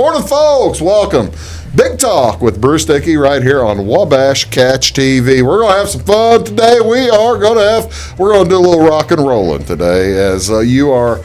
Morning, folks. Welcome. Big Talk with Bruce Dickey right here on Wabash Catch TV. We're going to have some fun today. We're going to do a little rock and rolling today as you are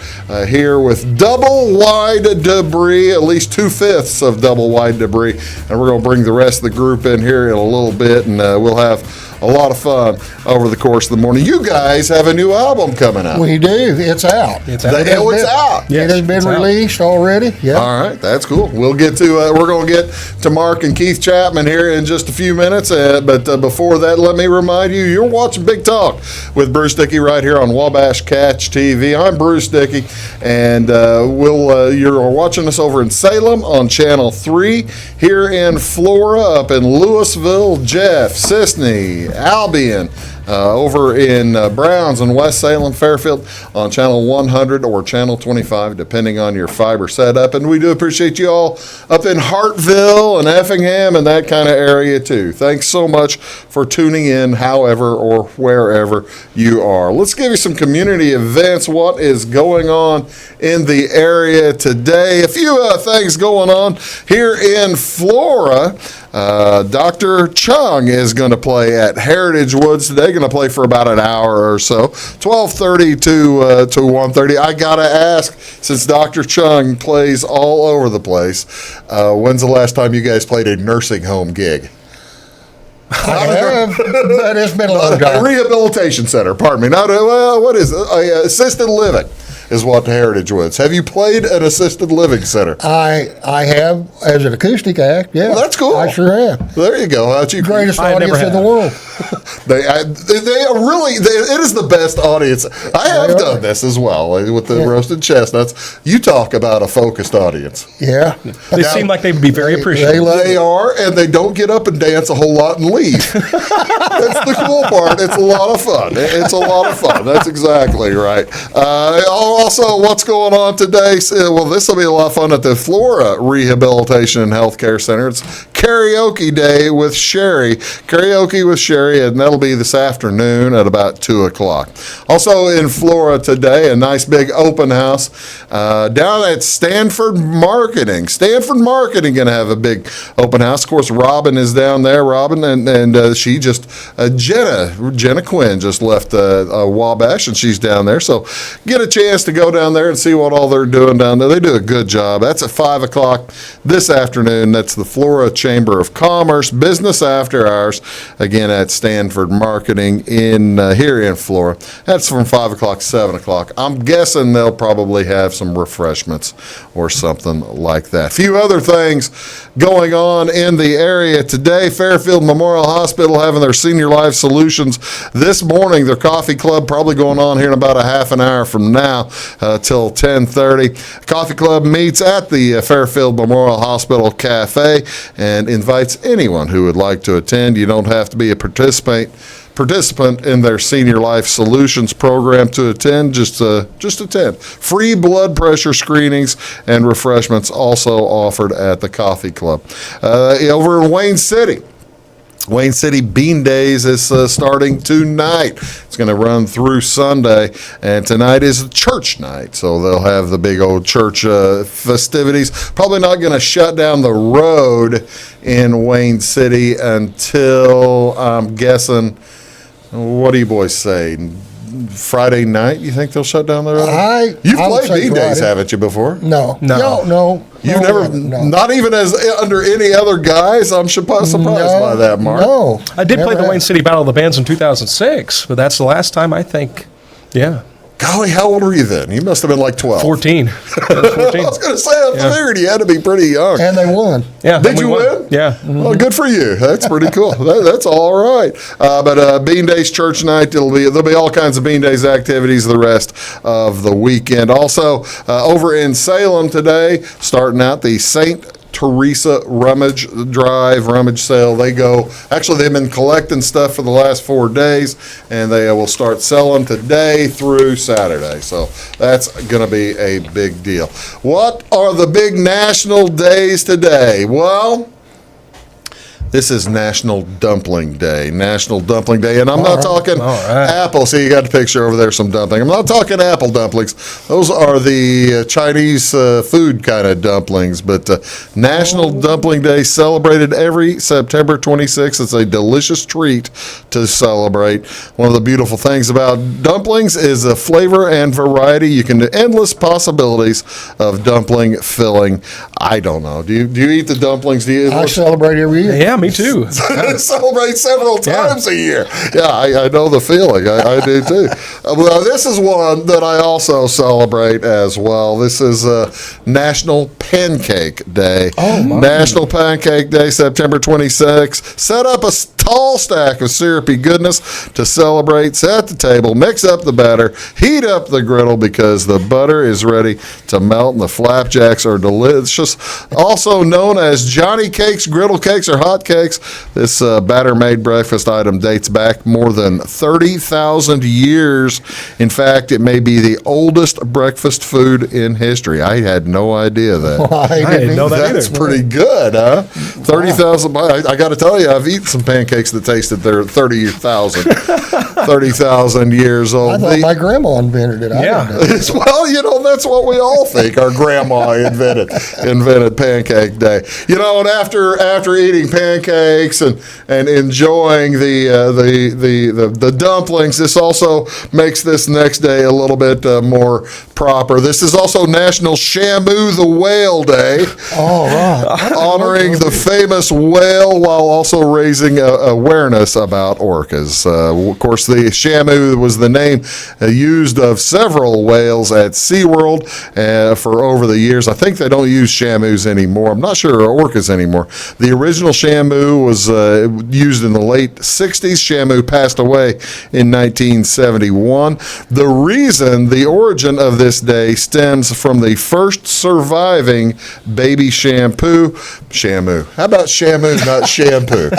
here with Doublewide Debris, at least 2/5 of Doublewide Debris. And we're going to bring the rest of the group in here in a little bit, and we'll have a lot of fun over the course of the morning. You guys have a new album coming out. We do. It's out. It's out. It has been released already. Yeah. All right, that's cool. We'll get to. We're going to get to Mark and Keith Chapman here in just a few minutes. But before that, let me remind you, you're watching Big Talk with Bruce Dickey right here on Wabash Catch TV. I'm Bruce Dickey, and you're watching us over in Salem on Channel 3, here in Florida, up in Louisville, Jeff, Sisney, Albion, over in Browns and West Salem, Fairfield on Channel 100 or Channel 25, depending on your fiber setup. And we do appreciate you all up in Hartville and Effingham and that kind of area too. Thanks so much for tuning in, however or wherever you are. Let's give you some community events. What is going on in the area today? A few things going on here in Florida. Dr. Chung is going to play at Heritage Woods today. Going to play for about an hour or so, 12:30 to 1:30. I gotta ask, since Dr. Chung plays all over the place, when's the last time you guys played a nursing home gig? I have, but it's been a long time. A rehabilitation center. Pardon me. Not what is it? Assisted living is what Heritage Woods. Have you played an assisted living center? I have as an acoustic act. Yeah, well, that's cool. I sure have. There you go. Greatest audience in the world. They really. It is the best audience. I have done this as well with the roasted chestnuts. You talk about a focused audience. Yeah, they seem like they would be very appreciative. They are, and they don't get up and dance a whole lot and leave. That's the cool part. It's a lot of fun. It's a lot of fun. That's exactly right. Also, what's going on today? Well, this will be a lot of fun at the Flora Rehabilitation and Healthcare Center. It's Karaoke Day with Sherry. Karaoke with Sherry, and that'll be this afternoon at about 2 o'clock. Also in Flora today, a nice big open house down at Stanford Marketing. Stanford Marketing going to have a big open house. Of course, Robin is down there. Robin, and she just, Jenna Quinn just left Wabash, and she's down there. So get a chance to go down there and see what all they're doing down there. They do a good job. That's at 5 o'clock this afternoon. That's the Florida Chamber of Commerce Business After Hours, again at Stanford Marketing here in Florida. That's from 5 o'clock to 7 o'clock. I'm guessing they'll probably have some refreshments or something like that. A few other things going on in the area today. Fairfield Memorial Hospital having their Senior Life Solutions this morning. Their coffee club probably going on here in about a half an hour from now till 10:30. Coffee Club meets at the Fairfield Memorial Hospital Cafe and invites anyone who would like to attend. You don't have to be a participant in their Senior Life Solutions program to attend. Just attend. Free blood pressure screenings and refreshments also offered at the Coffee Club. Over in Wayne City Bean Days is starting tonight. It's going to run through Sunday, and tonight is church night, so they'll have the big old church festivities. Probably not going to shut down the road in Wayne City until, I'm guessing, what do you boys say, Friday night? You think they'll shut down the road? You've played Bean Days, haven't you, before? No. You've never, not even as under any other guise? I'm surprised by that, Mark. No. I did play the Wayne City Battle of the Bands in 2006, but that's the last time, I think. Yeah. Golly, how old were you then? You must have been like 12. 14. I was going to say, I figured you had to be pretty young. And they won. Yeah. Did you win? Yeah. Mm-hmm. Well, good for you. That's pretty cool. That's all right. But Bean Days church night, there'll be all kinds of Bean Days activities the rest of the weekend. Also, over in Salem today, starting out the St. Teresa rummage sale. They've been collecting stuff for the last 4 days, and they will start selling today through Saturday. So that's going to be a big deal. What are the big national days today? Well, This is National Dumpling Day. National Dumpling Day. And I'm not talking apple. See, you got the picture over there, some dumpling. I'm not talking apple dumplings. Those are the Chinese food kind of dumplings. But National Dumpling Day celebrated every September 26th. It's a delicious treat to celebrate. One of the beautiful things about dumplings is the flavor and variety. You can do endless possibilities of dumpling filling. I don't know. Do you eat the dumplings? I celebrate every year. Yeah, me too. Celebrate several times a year. Yeah, I know the feeling. I do too. Well, this is one that I also celebrate as well. This is National Pancake Day. Oh, my. National Pancake Day, September 26th. Set up a tall stack of syrupy goodness to celebrate. Set the table, mix up the batter, heat up the griddle because the butter is ready to melt and the flapjacks are delicious. Also known as Johnny Cakes, griddle cakes, or hot cakes. This batter-made breakfast item dates back more than 30,000 years. In fact, it may be the oldest breakfast food in history. I had no idea that. I didn't know that either. That's pretty good, huh? 30,000. I got to tell you, I've eaten some pancakes that tasted they're 30,000 years old. I thought my grandma invented it. I didn't know. Well, that's what we all think. Our grandma invented Pancake Day. And after eating pancakes and enjoying the dumplings, this also makes this next day a little bit more proper. This is also National Shamu the Whale Day. All right. Honoring the famous whale while also raising awareness about orcas. Of course, the Shamu was the name used of several whales at SeaWorld for over the years. I think they don't use Shamus anymore. I'm not sure orcas anymore. The original Shamu was used in the late 60s. Shamu passed away in 1971. The origin of this day stems from the first surviving baby shamu. How about shamu, not shampoo?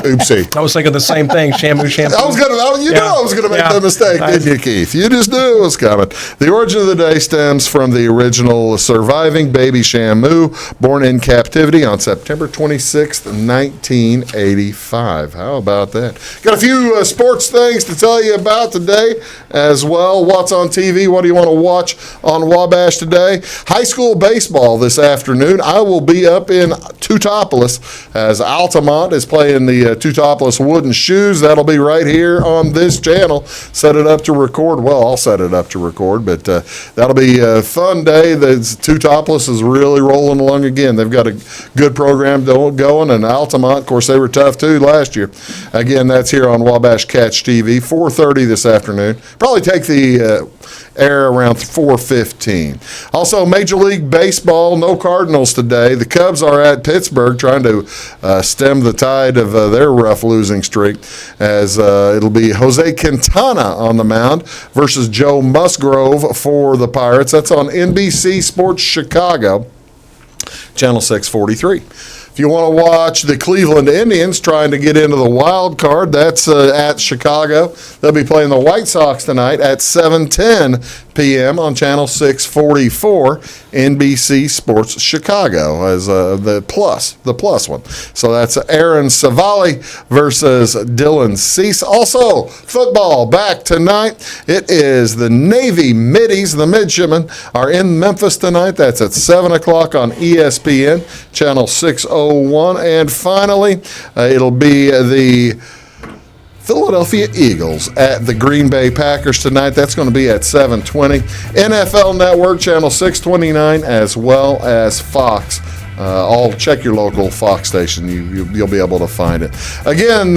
Oopsie. I was thinking the same thing, shampoo. I was going to make that mistake, didn't you, Keith? You just knew it was coming. The origin of the day stems from the original surviving baby shamu, born in captivity on September 26th, 1985. How about that? Got a few sports things to tell you about today as well. What's on TV? What do you want to watch on Wabash today? High school baseball this afternoon. I will be up in Teutopolis as Altamont is playing the Teutopolis Wooden Shoes. That'll be right here on this channel. Set it up to record. Well, I'll set it up to record, but that'll be a fun day. The Teutopolis is really rolling along again. They've got a good program going, and Altamont, of course, they were tough too last year. Again, that's here on Wabash Catch TV, 4:30 this afternoon. Probably take the air around 4:15. Also, Major League Baseball, no Cardinals today. The Cubs are at Pittsburgh trying to stem the tide of their rough losing streak, as it'll be Jose Quintana on the mound versus Joe Musgrove for the Pirates. That's on NBC Sports Chicago, Channel 643. If you want to watch the Cleveland Indians trying to get into the wild card, that's at Chicago. They'll be playing the White Sox tonight at 7:10 p.m. on Channel 644, NBC Sports Chicago, as the plus one. So that's Aaron Savali versus Dylan Cease. Also, football back tonight. It is the Navy Middies. The midshipmen are in Memphis tonight. That's at 7 o'clock on ESPN, Channel 601. And finally, it'll be the Philadelphia Eagles at the Green Bay Packers tonight. That's going to be at 7:20. NFL Network, Channel 629, as well as Fox. I'll check your local Fox station. You'll be able to find it. Again,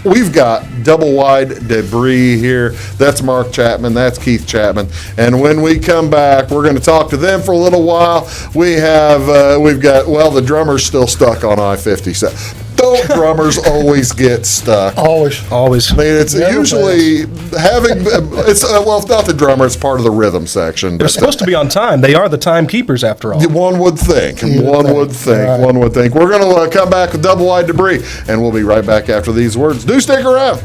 we've got Doublewide Debris here. That's Mark Chapman. That's Keith Chapman. And when we come back, we're going to talk to them for a little while. We've got the drummer's still stuck on I-57. Don't drummers always get stuck? Always. I mean, it's usually it's not the drummer, it's part of the rhythm section. They're supposed to be on time. They are the timekeepers, after all. One would think. One would think. We're going to come back with Doublewide Debris, and we'll be right back after these words. Do stick around.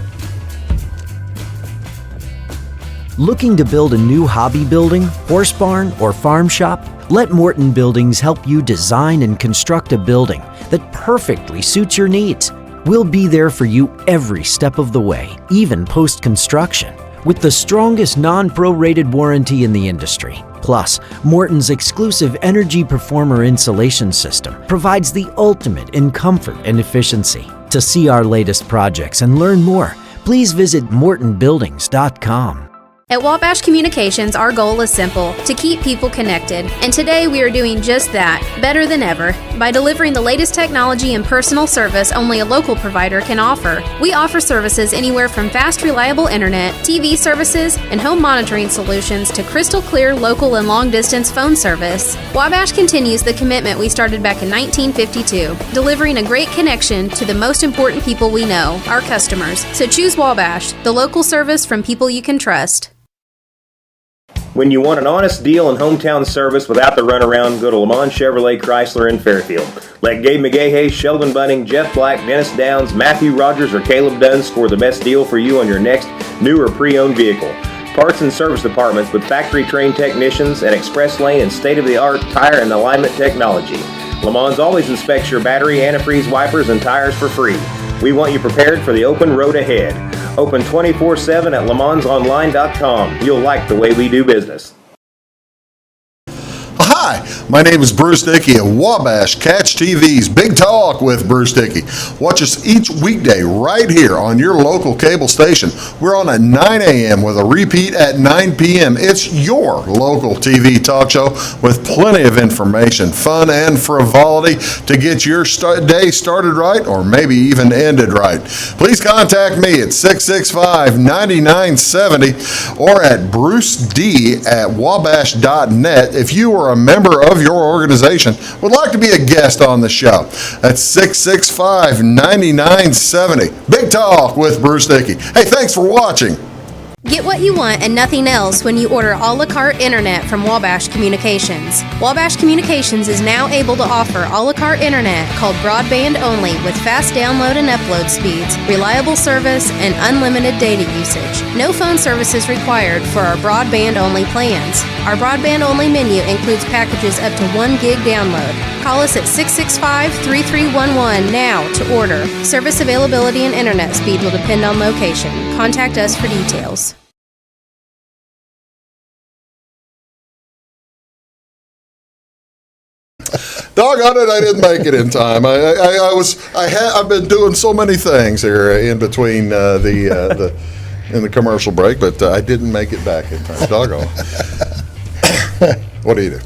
Looking to build a new hobby building, horse barn, or farm shop? Let Morton Buildings help you design and construct a building that perfectly suits your needs. We'll be there for you every step of the way, even post-construction, with the strongest non-prorated warranty in the industry. Plus, Morton's exclusive Energy Performer insulation system provides the ultimate in comfort and efficiency. To see our latest projects and learn more, please visit mortonbuildings.com. At Wabash Communications, our goal is simple: to keep people connected. And today we are doing just that, better than ever, by delivering the latest technology and personal service only a local provider can offer. We offer services anywhere from fast, reliable internet, TV services, and home monitoring solutions to crystal clear local and long-distance phone service. Wabash continues the commitment we started back in 1952, delivering a great connection to the most important people we know, our customers. So choose Wabash, the local service from people you can trust. When you want an honest deal and hometown service without the runaround, go to Lamont Chevrolet Chrysler in Fairfield. Let Gabe McGahey, Sheldon Bunning, Jeff Black, Dennis Downs, Matthew Rogers, or Caleb Dunn score the best deal for you on your next new or pre-owned vehicle. Parts and service departments with factory-trained technicians and express lane and state-of-the-art tire and alignment technology. Lamont always inspects your battery, antifreeze, wipers, and tires for free. We want you prepared for the open road ahead. Open 24/7 at LeMansOnline.com. You'll like the way we do business. Hi, my name is Bruce Dickey of Wabash Catch TV's Big Talk with Bruce Dickey. Watch us each weekday right here on your local cable station. We're on at 9 a.m. with a repeat at 9 p.m. It's your local TV talk show with plenty of information, fun, and frivolity to get your day started right or maybe even ended right. Please contact me at 665-9970 or at bruced@wabash.net if you are a member of your organization would like to be a guest on the show. That's 665-9970. Big Talk with Bruce Dickey. Hey, thanks for watching. Get what you want and nothing else when you order a la carte internet from Wabash Communications. Wabash Communications is now able to offer a la carte internet called broadband only with fast download and upload speeds, reliable service, and unlimited data usage. No phone service is required for our broadband only plans. Our broadband only menu includes packages up to 1 gig download. Call us at 665-3311 now to order. Service availability and internet speed will depend on location. Contact us for details. Doggone it, I didn't make it in time. I've been doing so many things here in between in the commercial break, but I didn't make it back in time. Doggone. What do you do?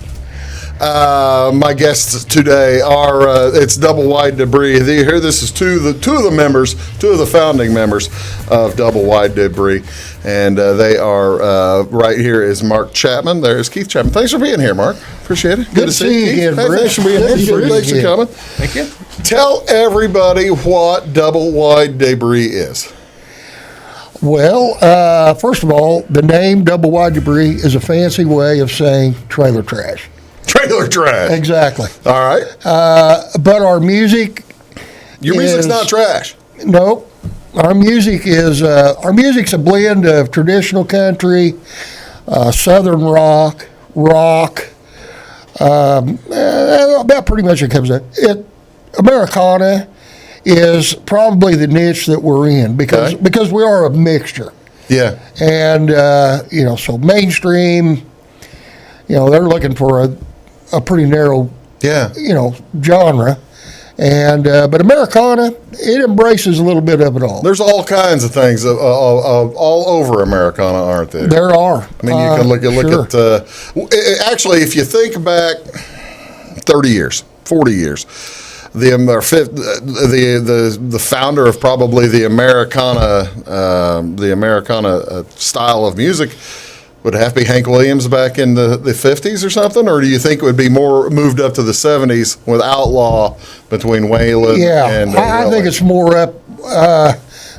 My guests today are it's Doublewide Debris. This is two of the founding members of Doublewide Debris, and they are right here is Mark Chapman. There's Keith Chapman. Thanks for being here, Mark. Appreciate it. Good to see you again, Hey, Bruce. thanks for being here. Thanks for coming. Thank you. Tell everybody what Doublewide Debris is. Well, first of all, the name Doublewide Debris is a fancy way of saying trailer trash. Trailer trash. Exactly. All right. But our music Music's not trash. Nope. Our music's a blend of traditional country, southern rock, about pretty much it comes out. Americana is probably the niche that we're in because we are a mixture. Yeah. And so mainstream, they're looking for a pretty narrow genre. And but Americana, it embraces a little bit of it all. There's all kinds of things all over Americana, aren't there? There are. I mean, you can look at actually, if you think back 30 years, 40 years, the founder of probably the Americana style of music would it have to be Hank Williams back in the 50s or something? Or do you think it would be more moved up to the 70s with Outlaw between Waylon and I think it's more up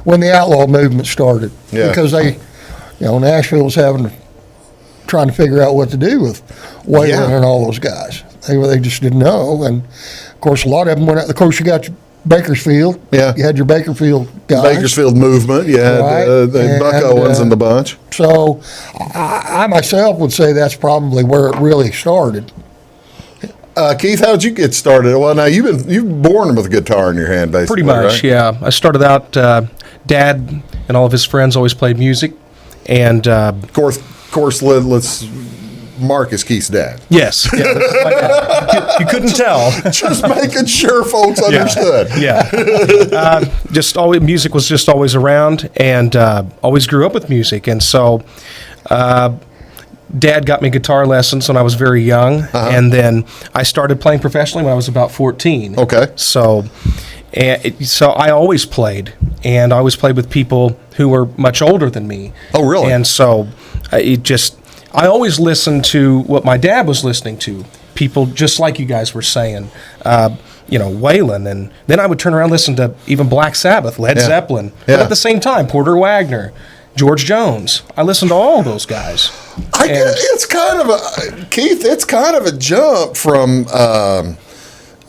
when the Outlaw movement started. Yeah. Because Nashville was trying to figure out what to do with Waylon and all those guys. They just didn't know. And, of course, a lot of them went out. Of course, you got Bakersfield. Yeah. You had your Bakersfield guys. Bakersfield movement. You had Buck Owens and the bunch. So I myself would say that's probably where it really started. Keith, how'd you get started? Well, now you've born with a guitar in your hand, basically. Pretty much, right? yeah. I started out. Dad and all of his friends always played music, and Of course, let's Mark is Keith's dad. yes, yeah, that's my dad. You couldn't tell. Just making sure folks understood. Yeah, just always music was just always around, and always grew up with music, and so. Dad got me guitar lessons when I was very young, and then I started playing professionally when I was about 14. Okay. So I always played, and I always played with people who were much older than me. Oh, really? And so I always listened to what my dad was listening to, people just like you guys were saying, Waylon, and then I would turn around and listen to even Black Sabbath, Led Zeppelin, but at the same time, Porter Wagner, George Jones. I listened to all those guys. It's kind of Keith. It's kind of a jump from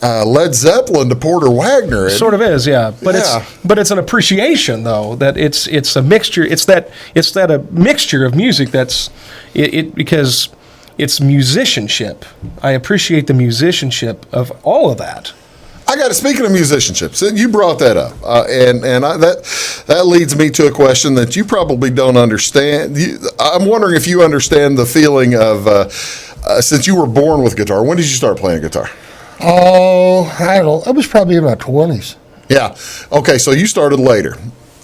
Led Zeppelin to Porter Wagner. Sort of is, yeah. But it's an appreciation though that it's a mixture. It's that a mixture of music that's because it's musicianship. I appreciate the musicianship of all of that. Speaking of musicianship, so you brought that up, that leads me to a question that you probably don't understand. I'm wondering if you understand the feeling of, since you were born with guitar, when did you start playing guitar? Oh, I don't know. I was probably in my 20s. Yeah. Okay, so you started later.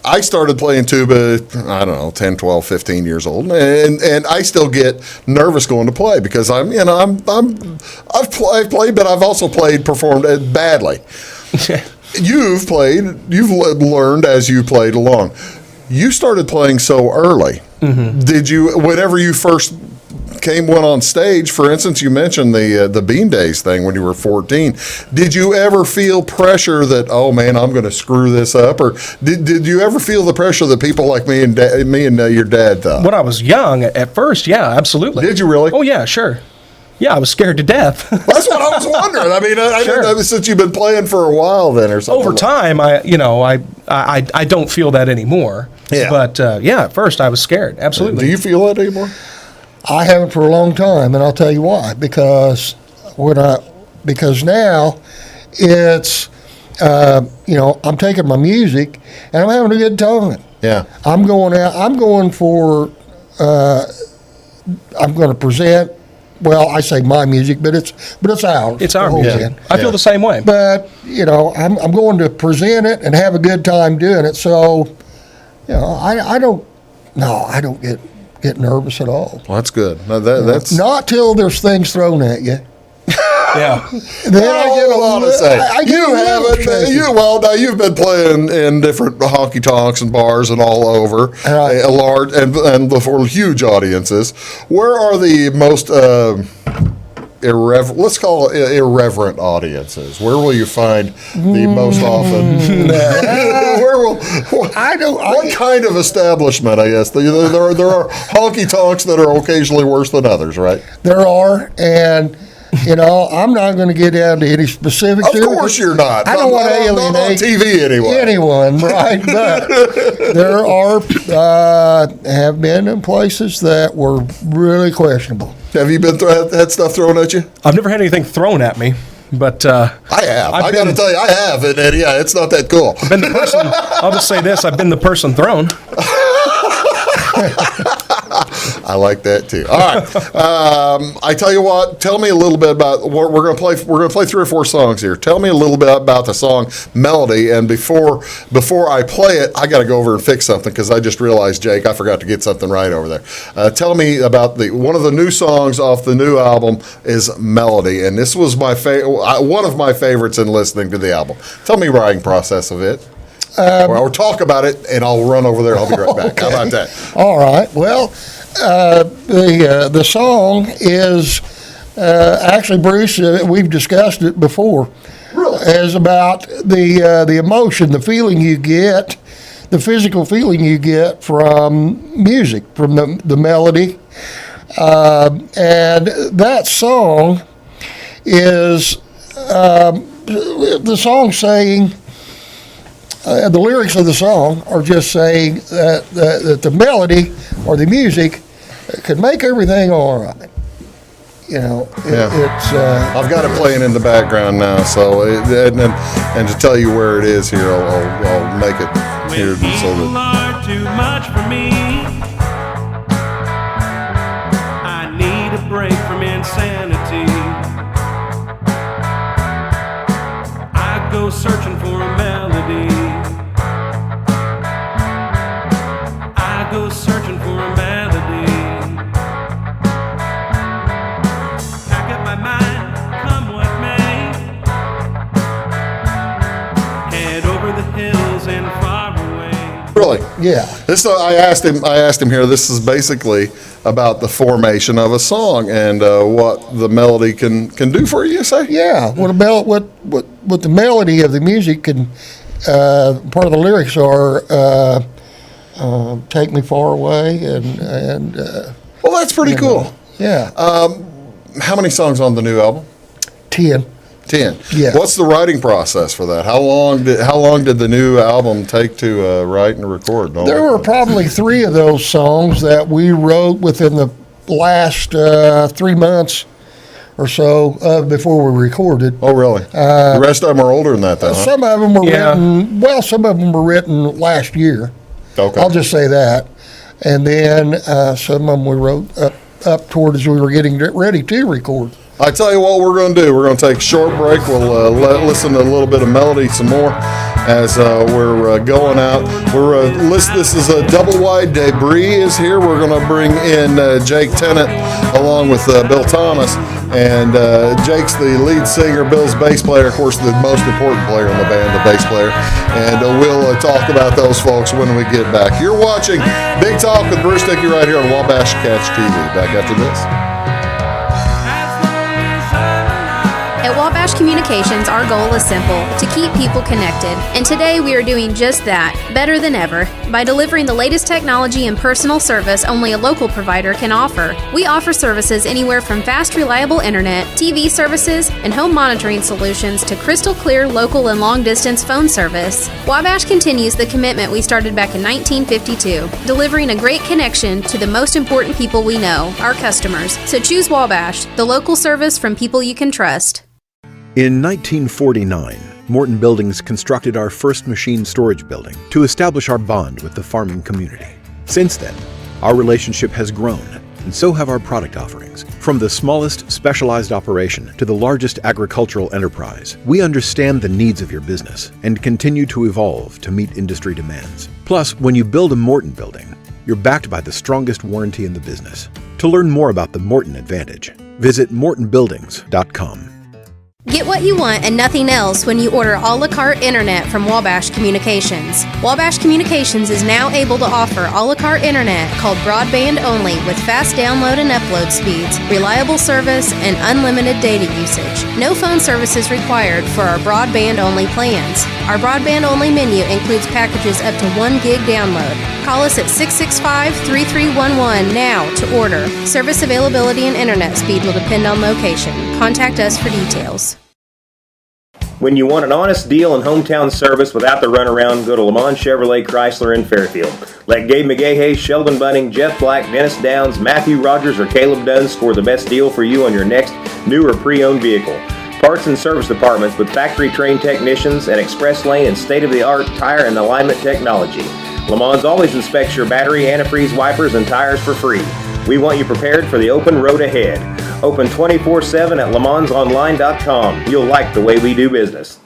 I started playing tuba, I don't know, 10, 12, 15 years old, and I still get nervous going to play because I've played, but I've also performed badly. You've learned as you played along. You started playing so early. Mm-hmm. Did you, whenever you first went on stage, for instance, you mentioned the Bean Days thing when you were 14. Did you ever feel pressure that, oh man, I'm going to screw this up? Or did you ever feel the pressure that people like me and your dad thought? When I was young, at first, yeah, absolutely. Did you really? Oh yeah, sure. Yeah, I was scared to death. That's what I was wondering. I mean, I didn't know since you've been playing for a while then or something. Over time, I don't feel that anymore. Yeah. But at first I was scared. Absolutely. Do you feel that anymore? I haven't for a long time, and I'll tell you why. Because now it's I'm taking my music and I'm having a good time. Yeah. I'm going out. I'm going to present. Well, I say my music, but it's ours. It's our music. I feel the same way. But I'm going to present it and have a good time doing it. So I don't get nervous at all. Well, that's good. No, that's not till there's things thrown at you. Yeah. Then I get a lot to say. Now you've been playing in different honky tonks and bars and all over, a large and before huge audiences. Where are the most let's call it irreverent audiences? Where will you find the most often? What kind of establishment? I guess there are honky tonks that are occasionally worse than others, right? There are, and I'm not going to get down to any specifics. Of course you're not. I don't want to alienate not on TV anyway. Anyone, right? But there have been in places that were really questionable. Have you had stuff thrown at you? I've never had anything thrown at me, but I have. I got to tell you, I have, and yeah, it's not that cool. I've been the person. I'll just say this: I've been the person thrown. I like that too. All right. I tell you what. Tell me a little bit about what we're going to play. We're going to play 3 or 4 songs here. Tell me a little bit about the song Melody. And before I play it, I got to go over and fix something because I just realized, Jake, I forgot to get something right over there. Tell me about one of the new songs off the new album is Melody, and this was one of my favorites in listening to the album. Tell me writing process of it. Or talk about it, and I'll run over there. I'll be right back. Okay. How about that? All right. Well, the song is actually, Bruce, we've discussed it before. Really? Is about the emotion, the feeling you get, the physical feeling you get from music, from the melody. And that song is the song saying, the lyrics of the song are just saying that the melody or the music could make everything all right. it's I've got it playing in the background now, so and to tell you where it is here, I'll make it here so that. Are too much for me. I need a break from insanity. I go searching for a melody. I go searching for a melody. Pack up my mind, come what may. Head over the hills and far away. Really? yeah. This I asked him here. This is basically about the formation of a song and what the melody can do for you. You say? Yeah, what the melody of the music can, part of the lyrics are, take me far away and Well, that's pretty cool. yeah, How many songs on the new album? 10. 10. Yeah. What's the writing process for that? How long did the new album take to write and record? There were probably 3 of those songs that we wrote within the last 3 months or so before we recorded. Oh, really? The rest of them are older than that, though. Huh? Some of them were Yeah. written. Well, some of them were written last year. Okay. I'll just say that. And then some of them we wrote up toward as we were getting ready to record. I tell you what we're going to do. We're going to take a short break. We'll listen to a little bit of melody some more as we're going out. This is a Doublewide Debris is here. We're going to bring in Jake Tennant along with Bill Thomas. And Jake's the lead singer, Bill's bass player, of course, the most important player in the band, the bass player. And we'll talk about those folks when we get back. You're watching Big Talk with Bruce Dickey right here on Wabash Catch TV. Back after this. At Wabash Communications, our goal is simple, to keep people connected. And today we are doing just that, better than ever, by delivering the latest technology and personal service only a local provider can offer. We offer services anywhere from fast, reliable internet, TV services, and home monitoring solutions to crystal clear local and long-distance phone service. Wabash continues the commitment we started back in 1952, delivering a great connection to the most important people we know, our customers. So choose Wabash, the local service from people you can trust. In 1949, Morton Buildings constructed our first machine storage building to establish our bond with the farming community. Since then, our relationship has grown, and so have our product offerings. From the smallest specialized operation to the largest agricultural enterprise, we understand the needs of your business and continue to evolve to meet industry demands. Plus, when you build a Morton building, you're backed by the strongest warranty in the business. To learn more about the Morton Advantage, visit mortonbuildings.com. Get what you want and nothing else when you order a la carte internet from Wabash Communications. Wabash Communications is now able to offer a la carte internet called broadband only with fast download and upload speeds, reliable service, and unlimited data usage. No phone service is required for our broadband only plans. Our broadband only menu includes packages up to 1 gig download. Call us at 665-3311 now to order. Service availability and internet speed will depend on location. Contact us for details. When you want an honest deal and hometown service without the runaround, go to Lamont Chevrolet Chrysler in Fairfield. Let Gabe McGahey, Sheldon Bunning, Jeff Black, Dennis Downs, Matthew Rogers, or Caleb Dunn score the best deal for you on your next new or pre-owned vehicle. Parts and service departments with factory-trained technicians and express lane and state-of-the-art tire and alignment technology. Lamont always inspects your battery, antifreeze, wipers, and tires for free. We want you prepared for the open road ahead. Open 24/7 at LeMansOnline.com. You'll like the way we do business.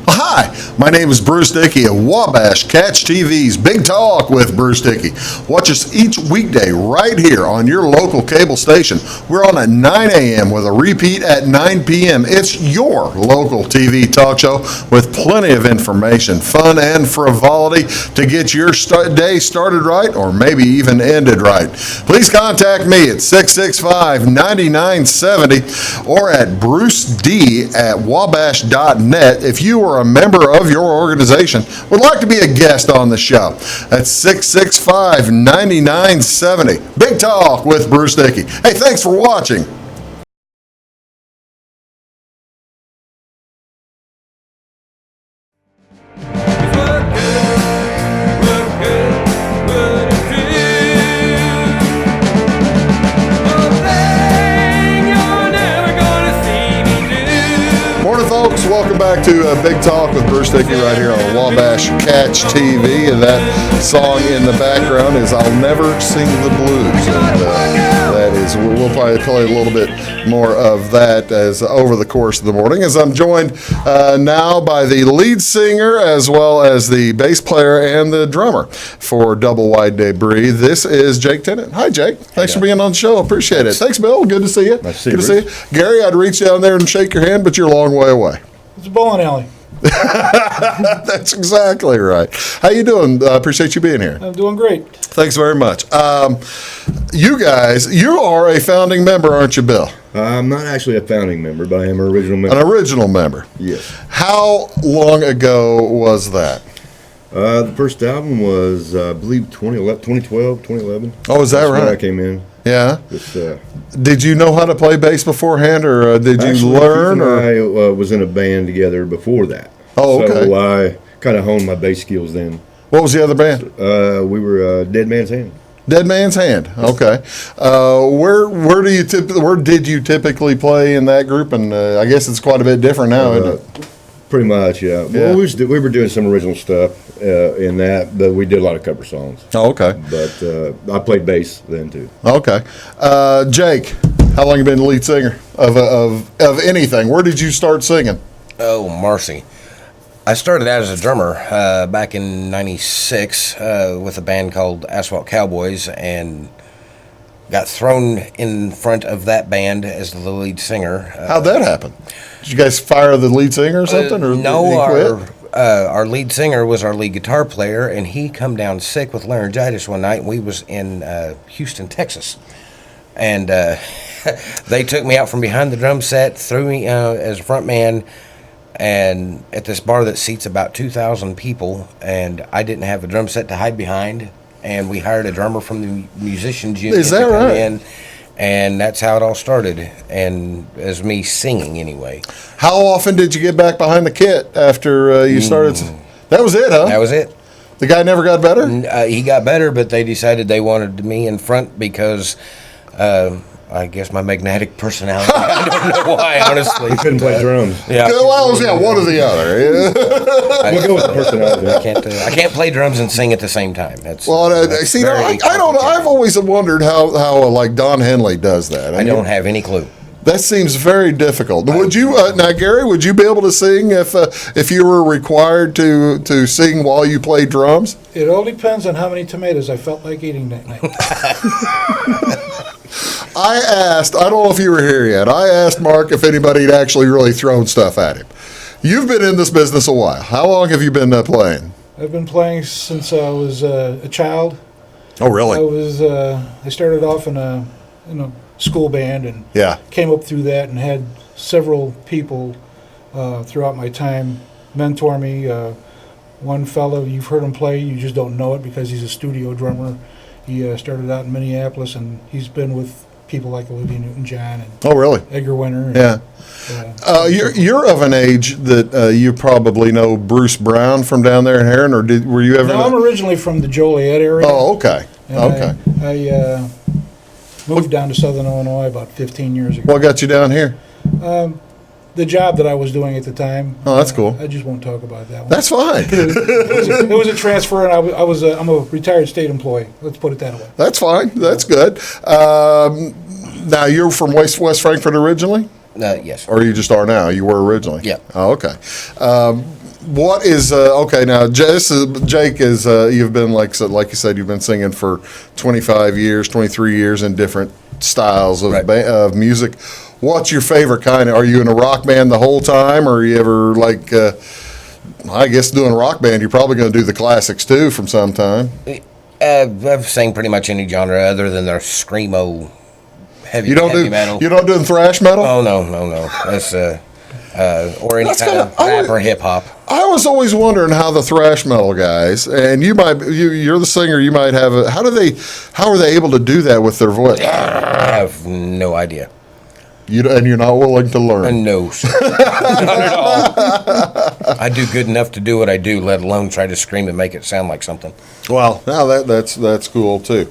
Hi, my name is Bruce Dickey of Wabash Catch TV's Big Talk with Bruce Dickey. Watch us each weekday right here on your local cable station. We're on at 9 a.m. with a repeat at 9 p.m. It's your local TV talk show with plenty of information, fun, and frivolity to get your day started right or maybe even ended right. Please contact me at 665-9970 or at bruced@wabash.net if you are a member of your organization would like to be a guest on the show. That's 665-9970. Big Talk with Bruce Dickey. Hey, thanks for watching. welcome back to Big Talk with Bruce Dickey right here on Wabash Catch TV. And that song in the background is I'll Never Sing the Blues. And that is, we'll probably play a little bit more of that as over the course of the morning, as I'm joined now by the lead singer as well as the bass player and the drummer for Doublewide Debris. This is Jake Tennant. Hi, Jake. Thanks for being on the show. Appreciate it. Thanks, Bill. Good to see you. Nice to Good see you, to see you. Gary, I'd reach down there and shake your hand, but you're a long way away. It's a bowling alley. That's exactly right. How you doing? Appreciate you being here. I'm doing great. Thanks very much. You guys, you are a founding member, aren't you, Bill? I'm not actually a founding member, but I am an original member. An original member. Yes. How long ago was that? The first album was, I believe, 2012, 2011. Oh, is that That's right? when I came in. Yeah. Just, did you know how to play bass beforehand, or did you learn? Keith and I was in a band together before that. Oh, okay. So I kind of honed my bass skills then. What was the other band? We were Dead Man's Hand. Dead Man's Hand. Okay. Where did you typically play in that group? And I guess it's quite a bit different now, isn't it? Pretty much, yeah. Yeah. Well, we were doing some original stuff in that, but we did a lot of cover songs. Oh, okay. But I played bass then too. Okay. Jake, how long you been the lead singer of anything? Where did you start singing? Oh, Marcy. I started out as a drummer back in '96 with a band called Asphalt Cowboys, and got thrown in front of that band as the lead singer. How'd that happen? Did you guys fire the lead singer or something? Or no, did he quit? our lead singer was our lead guitar player, and he come down sick with laryngitis one night. We was in Houston, Texas, and they took me out from behind the drum set, threw me as a front man, and at this bar that seats about 2,000 people, and I didn't have a drum set to hide behind, and we hired a drummer from the musicians union. Is that to come right? in, and that's how it all started, and as me singing anyway. How often did you get back behind the kit after you started? That was it, huh? That was it. The guy never got better? He got better, but they decided they wanted me in front because I guess my magnetic personality. I don't know why, honestly. You couldn't play drums. Yeah. Well, one or the other. We'll go with the personality. I can't play drums and sing at the same time. That's See, I don't know. I've always wondered how like Don Henley does that. I don't have any clue. That seems very difficult. Would you now, Gary? Would you be able to sing if you were required to sing while you play drums? It all depends on how many tomatoes I felt like eating that night. I asked, I don't know if you were here yet, I asked Mark if anybody had actually really thrown stuff at him. You've been in this business a while. How long have you been playing? I've been playing since I was a child. Oh, really? I started off in a school band and came up through that and had several people throughout my time mentor me. One fellow, you've heard him play, you just don't know it because he's a studio drummer. He started out in Minneapolis, and he's been with people like Olivia Newton-John and Edgar Winter. And, you're of an age that you probably know Bruce Brown from down there in Heron, or were you ever? No, I'm originally from the Joliet area. Oh, okay. And I moved down to Southern Illinois about 15 years ago. What got you down here? The job that I was doing at the time. Oh, that's cool. I just won't talk about that one. That's fine. It was a transfer, and I'm a retired state employee. Let's put it that way. That's fine. That's good. Now, you're from West Frankfort originally? Yes. Or you just are now? You were originally? Yeah. Oh, okay. What is okay? Now, Jake is. You've been like you said. You've been singing for 25 years, 23 years in different styles of music. What's your favorite kind? Are you in a rock band the whole time, or are you ever like? I guess doing rock band, you're probably going to do the classics too from some time. I've sang pretty much any genre other than their screamo heavy metal. You don't do thrash metal? Oh no. That's or any kind of rap or hip hop. I was always wondering how the thrash metal guys, and you're the singer, you might have how are they able to do that with their voice? I have no idea. And you're not willing to learn? No, sir. Not at all. I do good enough to do what I do, let alone try to scream and make it sound like something. Well, now that's cool too.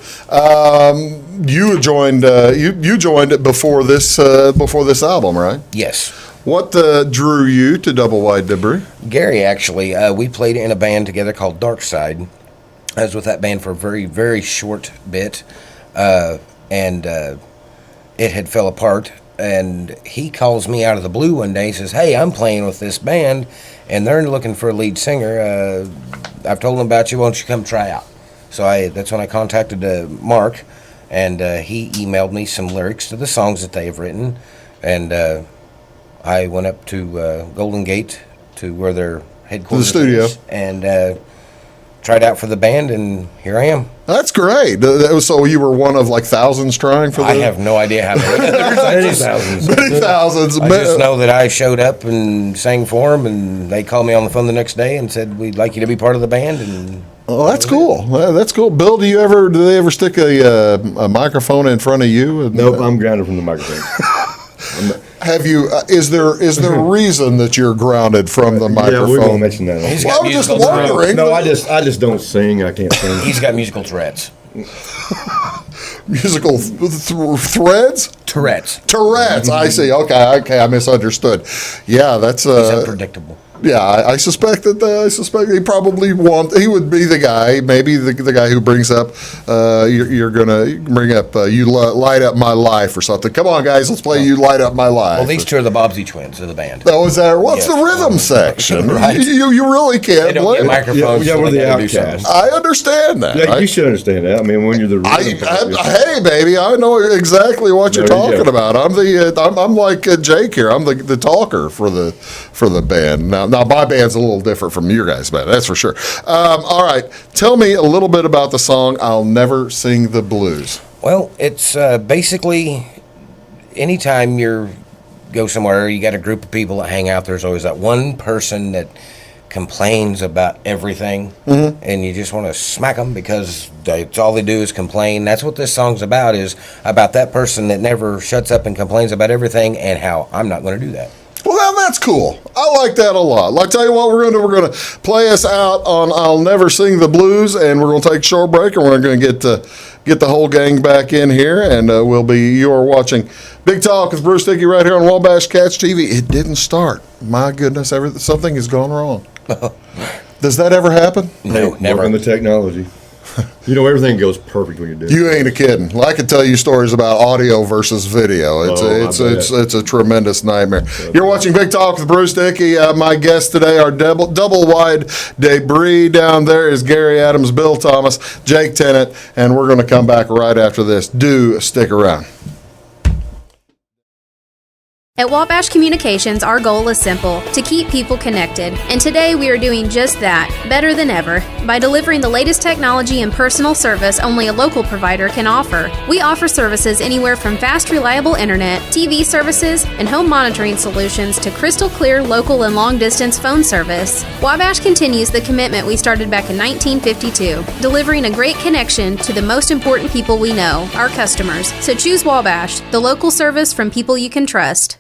You joined it before this album, right? Yes. What drew you to Doublewide Debris? Garry, actually, we played in a band together called Dark Side. I was with that band for a very, very short bit, and it had fell apart. And he calls me out of the blue one day. He says, "Hey, I'm playing with this band, and they're looking for a lead singer. I've told them about you. Why don't you come try out?" So that's when I contacted Mark, and he emailed me some lyrics to the songs that they have written. And I went up to Golden Gate, to where their headquarters to the studio, is, and tried out for the band, and here I am. That's great. So you were one of like thousands trying for the... I have no idea how many. There's thousands. Many thousands. I just know that I showed up and sang for them, and they called me on the phone the next day and said, "We'd like you to be part of the band." And oh, that's cool. That's cool. Bill, do they ever stick a microphone in front of you? Nope, I'm grounded from the microphone. Have you? Is there a reason that you're grounded from the microphone? Yeah, we won't mention that. Well, I'm just wondering. No, I just don't sing. I can't sing. He's got musical Tourette's. Musical threads? Tourette's. I see. Okay. I misunderstood. Yeah, that's He's unpredictable. Yeah, I suspect that. He probably he would be the guy, maybe the guy who brings up. You're gonna bring up "You Light Up My Life" or something. Come on, guys, let's play "You Light Up My Life." Well, these two are the Bobbsey twins of the band. Oh, is that? What's the rhythm section? Right. You really can't They don't play. get microphones. Yeah, so we're they the gotta do outcasts. something. I understand that. Yeah, you should understand that. I mean, when you're the rhythm hey, baby, I know exactly what you're There you talking go. about. I'm like Jake here. I'm the talker for the band. Now my band's a little different from your guys' band, that's for sure. All right, tell me a little bit about the song "I'll Never Sing the Blues." Well, it's basically anytime you go somewhere, you got a group of people that hang out. There's always that one person that complains about everything, and you just want to smack them because that's all they do is complain. That's what this song's about, is about that person that never shuts up and complains about everything, and how I'm not going to do that. Well, that's cool. I like that a lot. Like, tell you what we're going to do. We're going to play us out on "I'll Never Sing the Blues," and we're going to take a short break, and we're going to get the whole gang back in here, and you are watching Big Talk with Bruce Dickey right here on Wabash Catch TV. It didn't start. My goodness, something has gone wrong. Does that ever happen? No, never. On the technology. You know, everything goes perfect when you do it. You ain't a kidding. Well, I could tell you stories about audio versus video. It's a tremendous nightmare. You're watching Big Talk with Bruce Dickey. My guests today are Doublewide Debris. Down there is Garry Adams, Bill Thomas, Jake Tennant, and we're going to come back right after this. Do stick around. At Wabash Communications, our goal is simple: to keep people connected. And today we are doing just that, better than ever, by delivering the latest technology and personal service only a local provider can offer. We offer services anywhere from fast, reliable internet, TV services, and home monitoring solutions to crystal clear local and long-distance phone service. Wabash continues the commitment we started back in 1952, delivering a great connection to the most important people we know, our customers. So choose Wabash, the local service from people you can trust.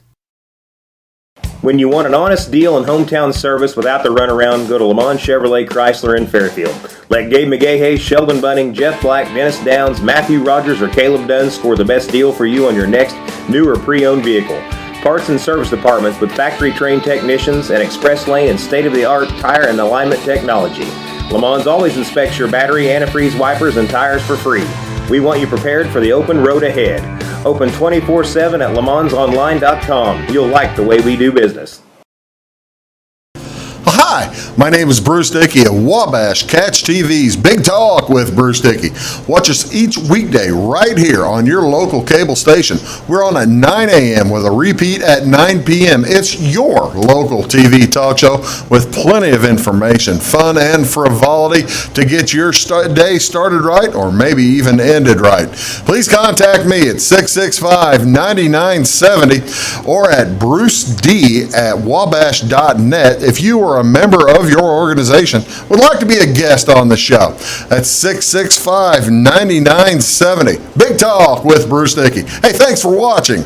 When you want an honest deal and hometown service without the runaround, go to Lamont Chevrolet Chrysler in Fairfield. Let Gabe McGahey, Sheldon Bunning, Jeff Black, Dennis Downs, Matthew Rogers, or Caleb Dunn score the best deal for you on your next new or pre-owned vehicle. Parts and service departments with factory-trained technicians and express lane and state-of-the-art tire and alignment technology. Lamont always inspects your battery, antifreeze, wipers, and tires for free. We want you prepared for the open road ahead. Open 24/7 at LeMansOnline.com. You'll like the way we do business. Hi, my name is Bruce Dickey of Wabash Catch TV's Big Talk with Bruce Dickey. Watch us each weekday right here on your local cable station. We're on at 9 a.m. with a repeat at 9 p.m. It's your local TV talk show with plenty of information, fun, and frivolity to get your day started right or maybe even ended right. Please contact me at 665-9970 or at bruced@wabash.net if you are a member of your organization would like to be a guest on the show. That's 665-9970. Big Talk with Bruce Dickey. Hey, thanks for watching.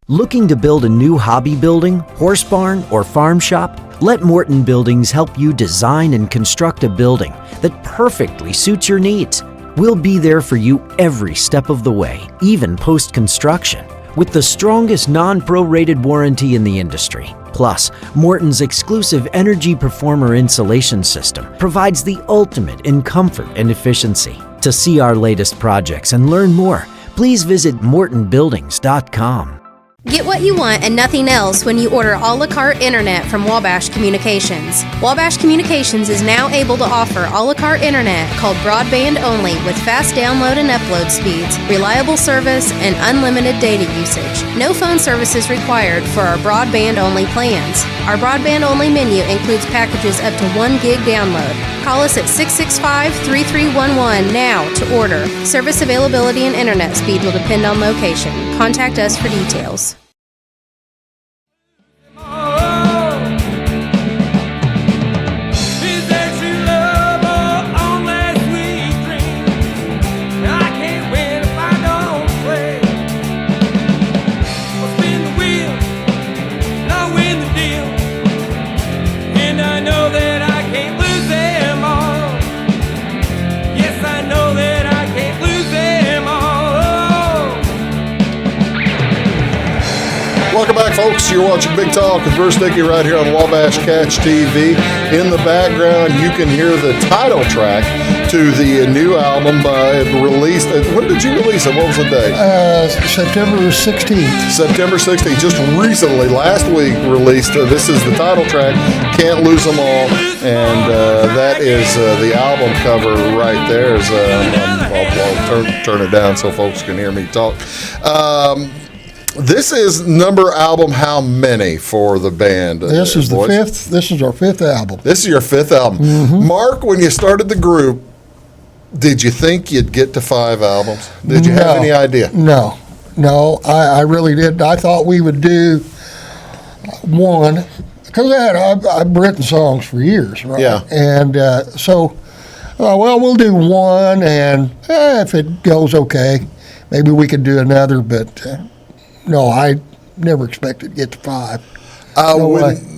Looking to build a new hobby building, horse barn, or farm shop? Let Morton Buildings help you design and construct a building that perfectly suits your needs. We'll be there for you every step of the way, even post-construction. with the strongest non-prorated warranty in the industry. Plus, Morton's exclusive Energy Performer insulation system provides the ultimate in comfort and efficiency. To see our latest projects and learn more, please visit mortonbuildings.com. Get what you want and nothing else when you order a la carte internet from Wabash Communications. Wabash Communications is now able to offer a la carte internet called broadband only with fast download and upload speeds, reliable service, and unlimited data usage. No phone service is required for our broadband only plans. Our broadband only menu includes packages up to 1 gig download. Call us at 665-3311 now to order. Service availability and internet speed will depend on location. Contact us for details. Welcome back, folks. You're watching Big Talk with Bruce Dickey right here on Wabash Catch TV. In the background, you can hear the title track to the new album released. When did you release it? What was the date? September 16th. September 16th. Just recently, last week, released. This is the title track, Can't Lose Them All. And that is the album cover right there. I'll turn it down so folks can hear me talk. This is number album how many for the band? This is the fifth. This is our fifth album. This is your fifth album. Mm-hmm. Mark, when you started the group, did you think you'd get to 5 albums? Did you have any idea? No, I really didn't. I thought we would do one because I've written songs for years, right? Yeah. And we'll do one, and if it goes okay, maybe we could do another, but. No, I never expected to get to 5.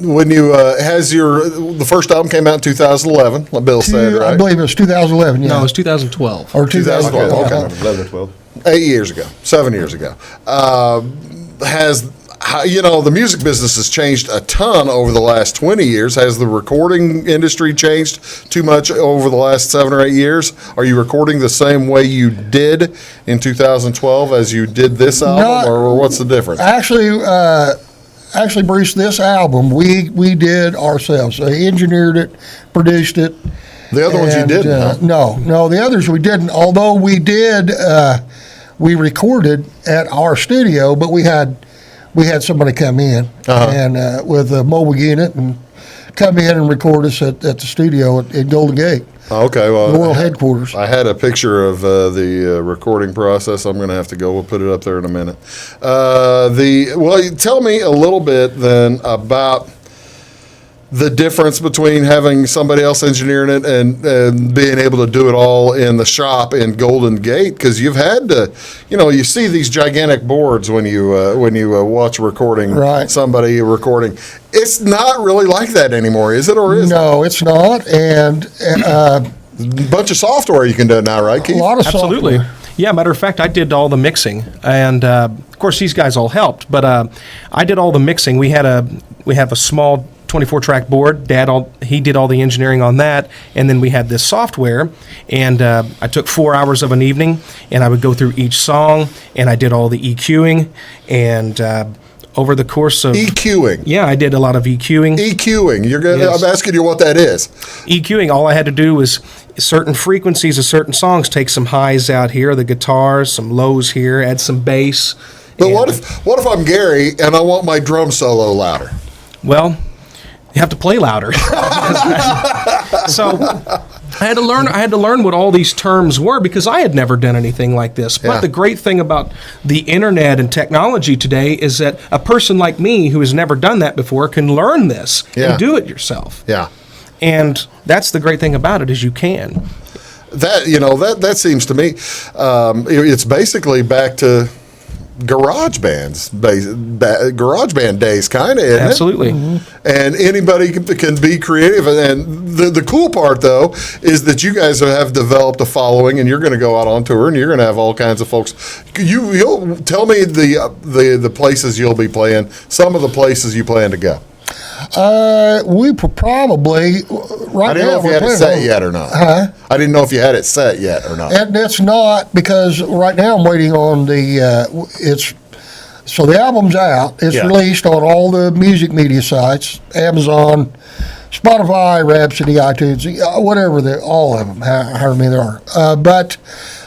When you the first album came out in 2011, like Bill said, right? I believe it was 2011. Yeah. No, it was 2012. Or 2012. Okay. 11 or 12. 8 years ago, 7 years ago. The music business has changed a ton over the last 20 years. Has the recording industry changed too much over the last 7 or 8 years? Are you recording the same way you did in 2012 as you did this album, or what's the difference? Actually, Bruce, this album we did ourselves. I engineered it, produced it. The other ones you didn't? Huh? No, the others we didn't. Although we did, we recorded at our studio, but we had somebody come in and with a mobile unit and come in and record us at the studio at Golden Gate. Okay, well, the world headquarters. I had a picture of the recording process. I'm going to have to go. We'll put it up there in a minute. Tell me a little bit then about the difference between having somebody else engineering it and being able to do it all in the shop in Golden Gate, because you've had to, you see these gigantic boards when you watch recording, right. Somebody recording. It's not really like that anymore, is it, or is it? No, it's not, and a bunch of software you can do now, right, Keith? A lot of Absolutely. software. Yeah, matter of fact, I did all the mixing, and of course these guys all helped, but I did all the mixing. We have a small 24-track board. He did all the engineering on that, and then we had this software, and I took 4 hours of an evening, and I would go through each song, and I did all the EQing, and over the course of EQing. Yeah, I did a lot of EQing. EQing. Yes. I'm asking you what that is. EQing. All I had to do was certain frequencies of certain songs. Take some highs out here, the guitars, some lows here, add some bass. But what if I'm Gary and I want my drum solo louder? Well, you have to play louder. So I had to learn what all these terms were, because I had never done anything like this. But the great thing about the internet and technology today is that a person like me who has never done that before can learn this and do it yourself. Yeah. And that's the great thing about it, is you can. That seems to me, it's basically back to garage band days, kind of, isn't Absolutely. it? And anybody can be creative. And the cool part, though, is that you guys have developed a following, and you're going to go out on tour, and you're going to have all kinds of folks. You'll tell me the places you'll be playing. Some of the places you plan to go. We probably right now. I didn't know if you had it set yet or not. Huh? I didn't know if you had it set yet or not. And it's not, because right now I'm waiting on so the album's out. It's released on all the music media sites: Amazon, Spotify, Rhapsody, iTunes, whatever. All of them, however many there are. But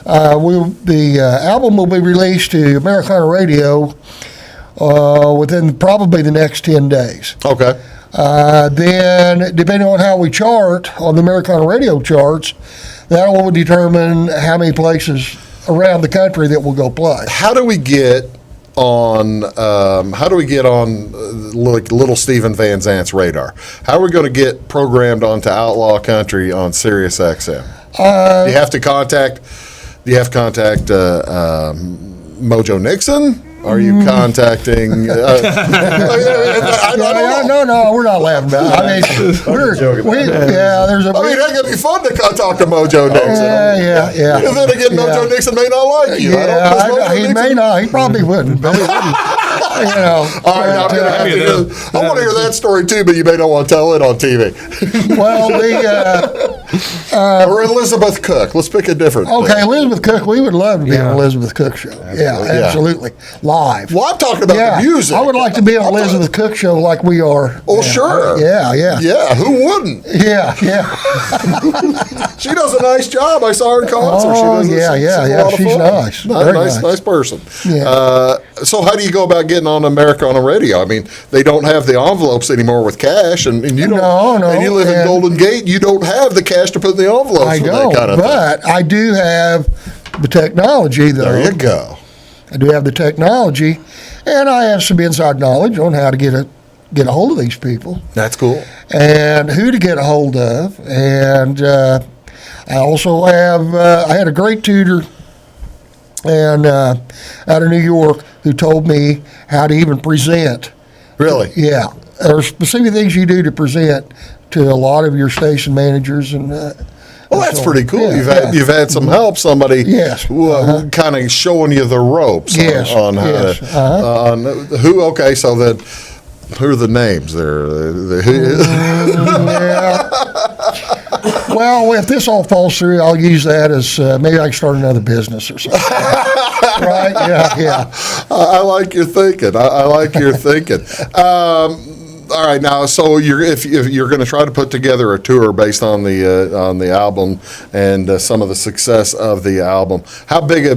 the album will be released to Americana Radio within probably the next 10 days. Okay. Then, depending on how we chart on the Americana Radio charts, that will determine how many places around the country that we'll go play. How do we get on? Like Little Steven Van Zant's radar? How are we going to get programmed onto Outlaw Country on Sirius XM? Do you have to contact Mojo Nixon? Are you contacting? No, we're not laughing about it. I mean, there's a. I mean, it's gonna be fun to talk to Mojo Nixon. Yeah. And then again, Mojo Nixon may not like you. He may not. He probably wouldn't. But, All right, I'm gonna have to. I want to hear that story too, but you may not want to tell it on TV. Well, or Elizabeth Cook. Let's pick a different. Okay, Elizabeth Cook. We would love to be on Elizabeth Cook show. Absolutely. Live. Well, I'm talking about the music. I would like to be on Elizabeth Cook show like we are. Oh, sure. Yeah, who wouldn't? Yeah. She does a nice job. I saw her in concert. She's nice. Nice person. Yeah. So how do you go about getting on Americana Radio? I mean, they don't have the envelopes anymore with cash, and you don't. And you live in Golden Gate. You don't have the cash to put in the envelopes. I don't, that kind of but thing. I do have the technology, though. There you go. I do have the technology, and I have some inside knowledge on how to get a hold of these people. That's cool. And who to get a hold of. And I also have, I had a great tutor and out of New York who told me how to even present. Really? Yeah. There are specific things you do to present to a lot of your station managers and well, that's pretty cool. You've had some help, somebody kind of showing you the ropes on how to, on who. Okay, so then who are the names there? Well, if this all falls through, I'll use that as maybe I can start another business or something. Right? Yeah. I like your thinking. I like your thinking. All right, now, so if you're going to try to put together a tour based on the album and some of the success of the album, how big a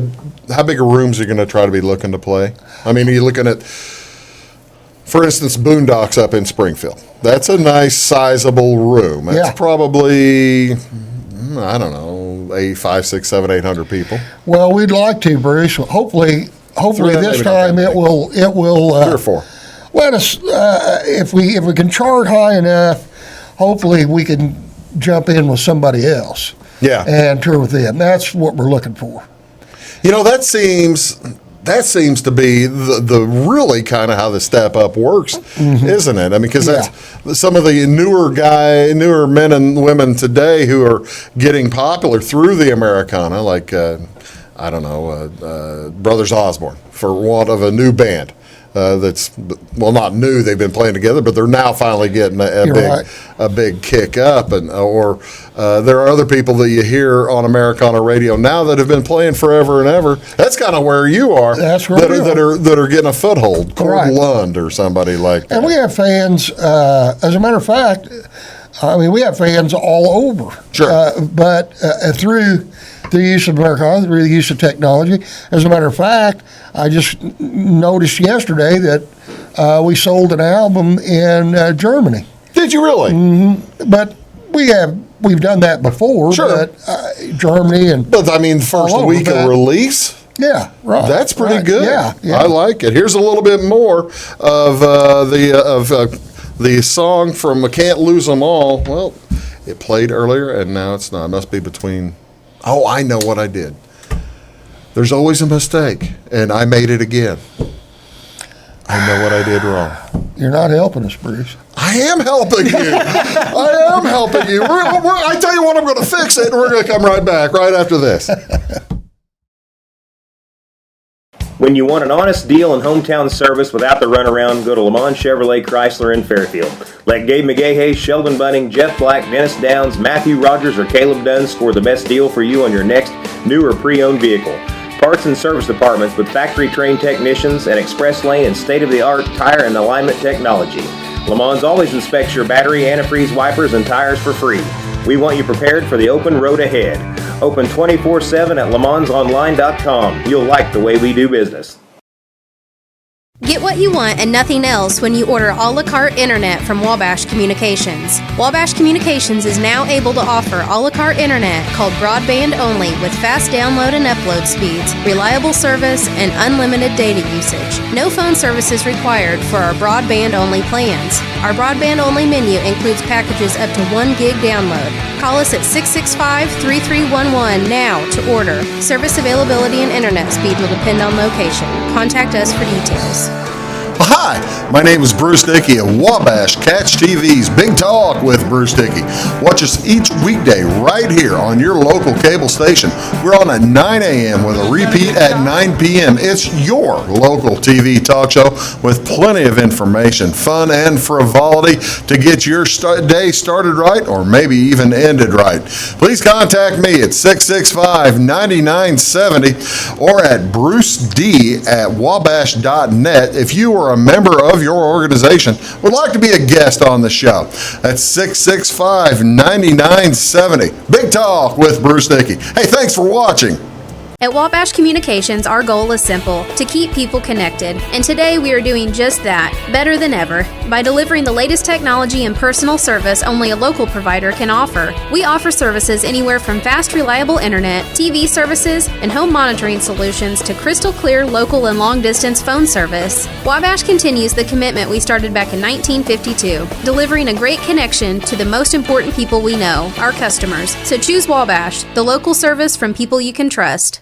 rooms are you going to try to be looking to play? I mean, are you looking at, for instance, Boondocks up in Springfield? That's a nice, sizable room. That's probably, I don't know, 500, 600, 700, 800 people. Well, we'd like to, Bruce. Hopefully this time it will. 3 or 4. Let us, if we can chart high enough, hopefully we can jump in with somebody else. Yeah. And tour with them. That's what we're looking for. You know, that seems to be the really kind of how the step up works, isn't it? I mean, because that's some of the newer men and women today who are getting popular through the Americana, like Brothers Osborne, for want of a new band. That's not new. They've been playing together, but they're now finally getting a big kick up. And there are other people that you hear on Americana Radio now that have been playing forever and ever. That's kind of where you are. That's where that are getting a foothold. Cord Lund or somebody like that. And we have fans. As a matter of fact, I mean, we have fans all over. Sure. But through the use of Americana, through the use of technology. As a matter of fact, I just noticed yesterday that we sold an album in Germany. Did you really? Mm-hmm. But we've done that before. Sure. But Germany and. But I mean, first week of release. Yeah, right. That's pretty good. Yeah. I like it. Here's a little bit more of the song from "Can't Lose 'Em All." Well, it played earlier, and now it's not. It must be between. Oh, I know what I did. There's always a mistake, and I made it again. I know what I did wrong. You're not helping us, Bruce. I am helping you. I am helping you. I tell you what, I'm going to fix it, and we're going to come right back right after this. When you want an honest deal and hometown service without the runaround, go to Lamont Chevrolet Chrysler in Fairfield. Let Gabe McGahey, Sheldon Bunning, Jeff Black, Dennis Downs, Matthew Rogers, or Caleb Dunn score the best deal for you on your next new or pre-owned vehicle. Parts and service departments with factory-trained technicians and express lane and state-of-the-art tire and alignment technology. Lamont always inspects your battery, antifreeze, wipers, and tires for free. We want you prepared for the open road ahead. Open 24/7 at LeMansOnline.com. You'll like the way we do business. Get what you want and nothing else when you order a la carte internet from Wabash Communications. Wabash Communications is now able to offer a la carte internet called broadband only with fast download and upload speeds, reliable service, and unlimited data usage. No phone service is required for our broadband only plans. Our broadband only menu includes packages up to 1 gig download. Call us at 665-3311 now to order. Service availability and internet speed will depend on location. Contact us for details. Hi, my name is Bruce Dickey of Wabash Catch TV's Big Talk with Bruce Dickey. Watch us each weekday right here on your local cable station. We're on at 9 a.m. with a repeat at 9 p.m. It's your local TV talk show with plenty of information, fun, and frivolity to get your day started right or maybe even ended right. Please contact me at 665-9970 or at bruced@wabash.net if you are a member of your organization would like to be a guest on the show. That's 665-9970. Big Talk with Bruce Dickey. Hey, thanks for watching. At Wabash Communications, our goal is simple, to keep people connected. And today we are doing just that, better than ever, by delivering the latest technology and personal service only a local provider can offer. We offer services anywhere from fast, reliable internet, TV services, and home monitoring solutions to crystal clear local and long-distance phone service. Wabash continues the commitment we started back in 1952, delivering a great connection to the most important people we know, our customers. So choose Wabash, the local service from people you can trust.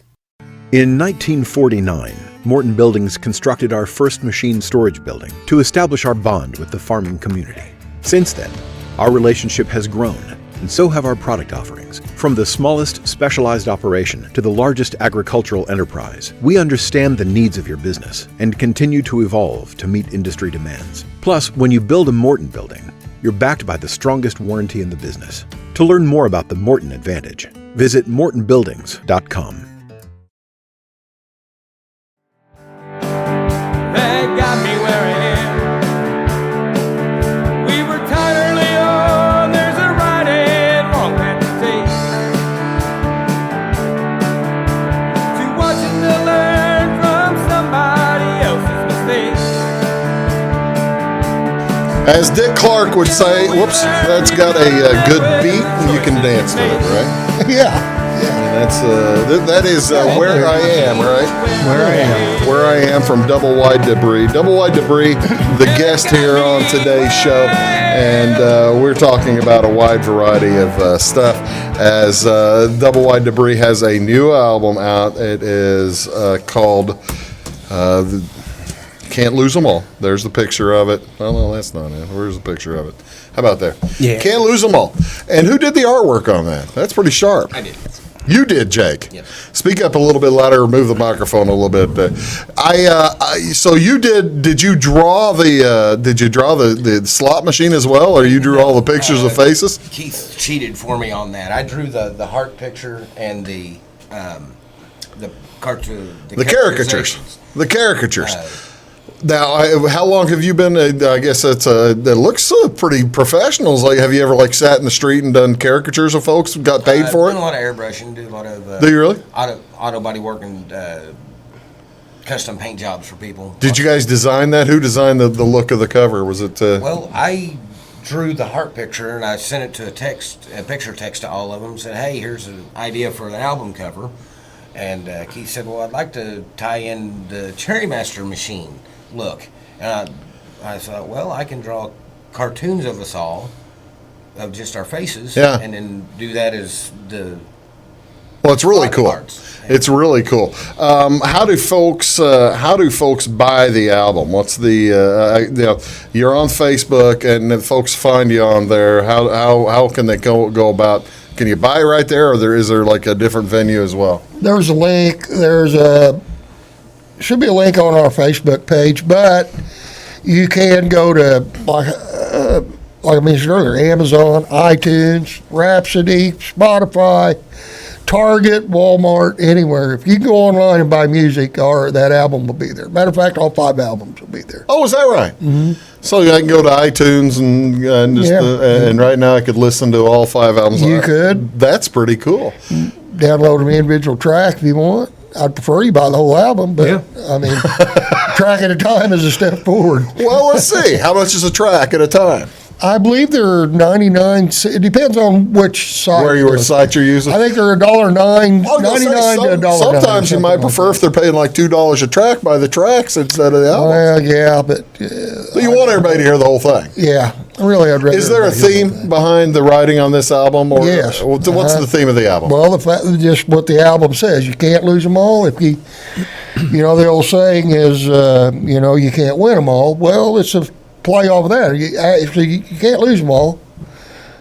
In 1949, Morton Buildings constructed our first machine storage building to establish our bond with the farming community. Since then, our relationship has grown, and so have our product offerings. From the smallest specialized operation to the largest agricultural enterprise, we understand the needs of your business and continue to evolve to meet industry demands. Plus, when you build a Morton building, you're backed by the strongest warranty in the business. To learn more about the Morton Advantage, visit mortonbuildings.com. Got me where I am. We were taught early on there's a right and wrong path to take. To watch and to learn from somebody else's mistakes. As Dick Clark would say, whoops, that's got a good beat and you can dance to it, right? Yeah. That is where I am, right? Where I am from Doublewide Debris. Doublewide Debris, the guest here on today's show, and we're talking about a wide variety of stuff. As Doublewide Debris has a new album out, it is called Can't Lose Them All. There's the picture of it. Oh no, that's not it. Where's the picture of it? How about there? Yeah. Can't Lose Them All. And who did the artwork on that? That's pretty sharp. I did. You did, Jake. Yep. Speak up a little bit louder, or move the microphone a little bit. So you did? Did you draw the slot machine as well, or you drew all the pictures of faces? Keith cheated for me on that. I drew the heart picture and the cartoon. The caricatures. The caricatures. Now, how long have you been? I guess it looks pretty professional. Like, have you ever sat in the street and done caricatures of folks who got paid for it? Done a lot of airbrushing. Do a lot of. Do you really? Auto body work and custom paint jobs for people. Did you guys design that? Who designed the look of the cover? Was it? Well, I drew the heart picture and I sent it to a picture text to all of them. Said, "Hey, here's an idea for an album cover." And Keith said, "Well, I'd like to tie in the Cherry Master machine look." And I thought, well, I can draw cartoons of us all, of just our faces, yeah, and then do that as the Well, it's really cool. It's really cool. How do folks buy the album? What's the you're on Facebook and if folks find you on there. How can they go about? Can you buy it right there, or is there like a different venue as well? There's a link. Should be a link on our Facebook page, but you can go to like I mentioned earlier, Amazon, iTunes, Rhapsody, Spotify, Target, Walmart, anywhere. If you can go online and buy music, that album will be there. Matter of fact, all 5 albums will be there. Oh, is that right? Mm-hmm. So I can go to iTunes and right now I could listen to all 5 albums. You could. That's pretty cool. Download an individual track if you want. I'd prefer you buy the whole album, but I mean, track at a time is a step forward. Well, let's see. How much is a track at a time? I believe they're 99. It depends on which site. Site you're using. I think they're $1.99 to $1.99. Sometimes you might prefer if they're paying like $2 a track, buy the tracks instead of the album. Well, yeah, but you want everybody to hear the whole thing. Yeah, really, I'd rather. Is there a theme behind the writing on this album? Or, yes. What's the theme of the album? Well, just what the album says. You can't lose them all. If the old saying is, you can't win them all. Well, it's a play off of that. You can't lose them all.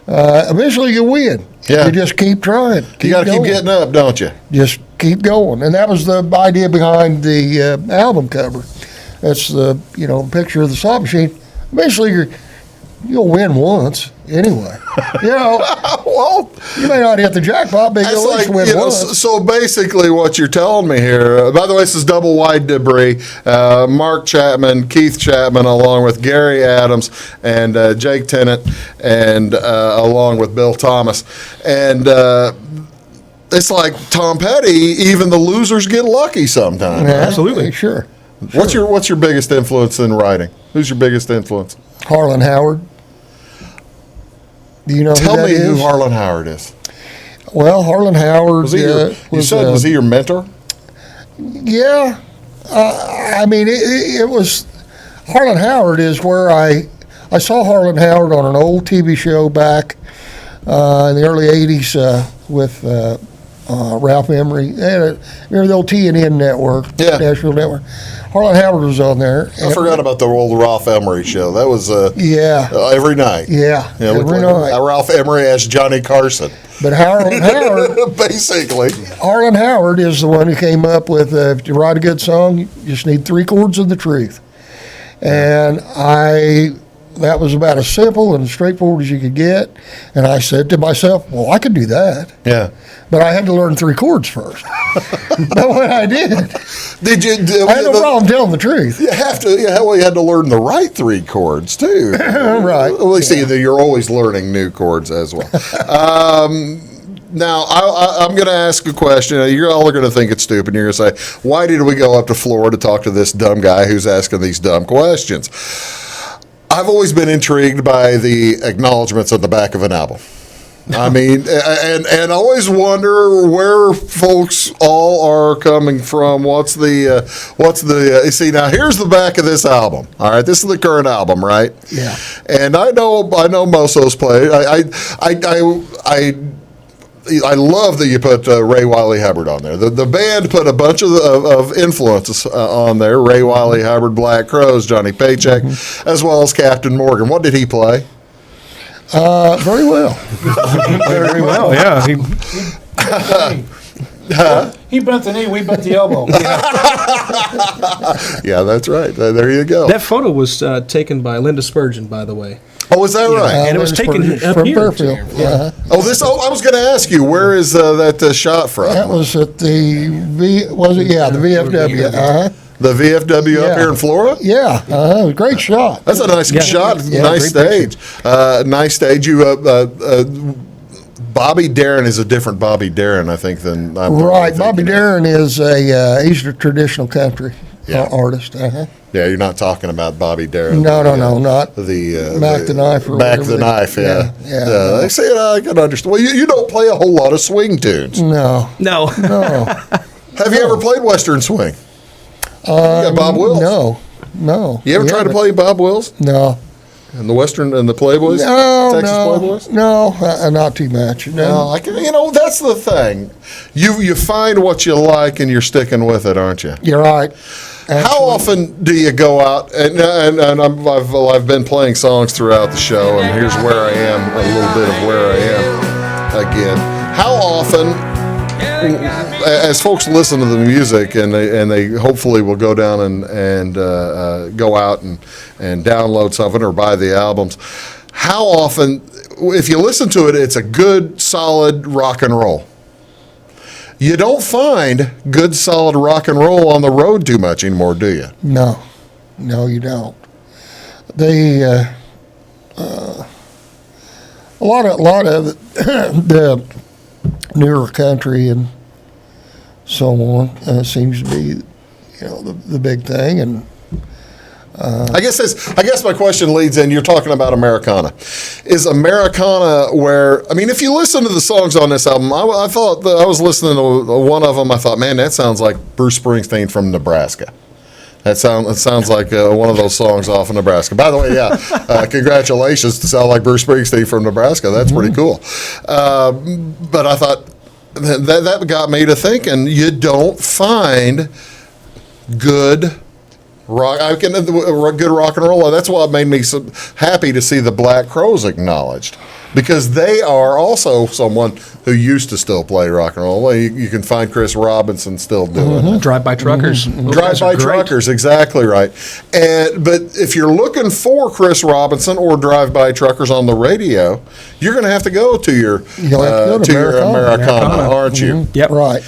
Eventually you win. Yeah. You just keep trying. You got to keep getting up, don't you? Just keep going. And that was the idea behind the album cover. That's the picture of the slot machine. Eventually you'll win once anyway. Well, you may not hit the jackpot, but you'll at least win once. So basically what you're telling me here, by the way, this is Doublewide Debris, Mark Chapman, Keith Chapman, along with Garry Adams and Jake Tennant, and along with Bill Thomas. And it's like Tom Petty, even the losers get lucky sometimes. Yeah, absolutely. Sure. What's your biggest influence in writing? Who's your biggest influence? Harlan Howard. Do you know Tell who that me is? who Harlan Howard is. Well, Harlan Howard was he your mentor? Yeah. I mean, it was Harlan Howard is where I saw Harlan Howard on an old TV show back in the early 80s with Ralph Emery. Remember the old TNN network, Nashville Network? Harlan Howard was on there. I forgot about the old Ralph Emery show. That was every night. Yeah, every night. Ralph Emery as Johnny Carson. But Harlan Howard, basically, Harlan Howard is the one who came up with if you write a good song, you just need 3 chords of the truth. And that was about as simple and straightforward as you could get. And I said to myself, well, I could do that. Yeah. But I had to learn 3 chords first. That's what I did. I had no problem telling the truth. You have to. Well, you had to learn the right 3 chords too. Right. Well, see, you're always learning new chords as well. Now, I'm going to ask a question. You're all going to think it's stupid. You're going to say, why did we go up to Florida to talk to this dumb guy who's asking these dumb questions? I've always been intrigued by the acknowledgments at the back of an album. I mean, and I always wonder where folks all are coming from. What's the see, now here's the back of this album. All right, this is the current album, right? Yeah. And I know most of those players. I love that you put Ray Wiley Hubbard on there. The band put a bunch of influences on there. Ray Wiley Hubbard, Black Crowes, Johnny Paycheck, as well as Captain Morgan. What did he play? Very well. Very well, yeah. He bent the knee, we bent the elbow. Yeah, that's right. There you go. That photo was taken by Linda Spurgeon, by the way. Oh, is that right? And it was taken up from here. Fairfield. Yeah. I was going to ask you, where is that shot from? That was at the the VFW. The VFW up here in Florida? Yeah, great shot. That's a nice shot. Yeah, nice stage. Nice stage. Bobby Darin is a different Bobby Darin, I think, than I'm right. Bobby Darin is he's a traditional country artist. Yeah, you're not talking about Bobby Darin. No, not the Mac the Knife. Mac the Knife. Yeah. They say I can understand. Well, you don't play a whole lot of swing tunes. No. Have you ever played Western swing? You got Bob Wills? No. You ever tried to play Bob Wills? No. And the Western and the Playboys? Texas Playboys? No, not too much. No, that's the thing. You find what you like and you're sticking with it, aren't you? You're right. How often do you go out, and I've been playing songs throughout the show, and here's where I am, a little bit of where I am again. How often, as folks listen to the music, and they hopefully will go down and go out and download something or buy the albums, how often, if you listen to it, it's a good, solid rock and roll. You don't find good, solid rock and roll on the road too much anymore, do you? No, you don't. A lot of the newer country and so on seems to be, the big thing. And I guess my question leads in. You're talking about Americana. Is Americana where? I mean, if you listen to the songs on this album, I thought I was listening to one of them. I thought, man, that sounds like Bruce Springsteen from Nebraska. That sounds like one of those songs off of Nebraska. By the way, yeah, congratulations to sound like Bruce Springsteen from Nebraska. That's pretty cool. But I thought that got me to thinking. You don't find good good rock and roll. That's what made me so happy to see the Black Crowes acknowledged, because they are also someone who used to still play rock and roll. You can find Chris Robinson still doing it. Drive-by truckers. Drive-by truckers, exactly right. But if you're looking for Chris Robinson or drive-by truckers on the radio, you're going to have to go to your Americana, aren't you? Yep. Right.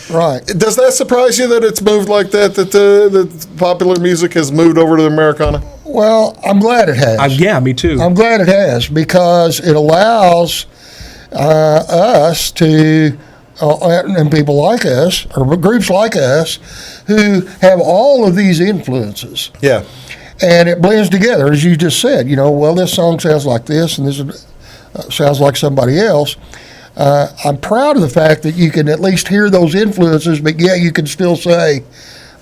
Does that surprise you that it's moved like that? That popular music has moved over to the Americana? Well, I'm glad it has. Yeah, me too. I'm glad it has, because it allows us to, and people like us, or groups like us, who have all of these influences. Yeah. And it blends together, as you just said. Well, this song sounds like this, and this sounds like somebody else. I'm proud of the fact that you can at least hear those influences, but yeah, you can still say,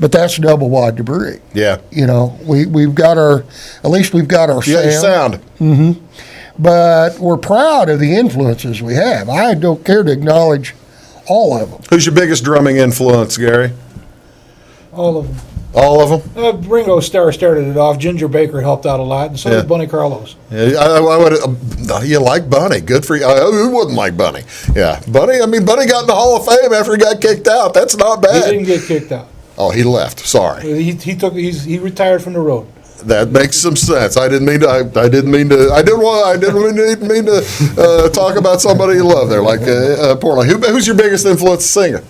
but that's Doublewide Debris. Yeah. We've got our sound. Yeah, your sound. Mm-hmm. But we're proud of the influences we have. I don't care to acknowledge all of them. Who's your biggest drumming influence, Gary? All of them. All of them? Ringo Starr started it off. Ginger Baker helped out a lot, and so did Bunny Carlos. Yeah, I would. You like Bunny? Good for you. Who wouldn't like Bunny? Yeah, Bunny. I mean, Bunny got in the Hall of Fame after he got kicked out. That's not bad. He didn't get kicked out. Oh, he left. Sorry. He retired from the road. That makes some sense. I didn't mean to talk about somebody you love there, like Portland. Who's your biggest influence singer?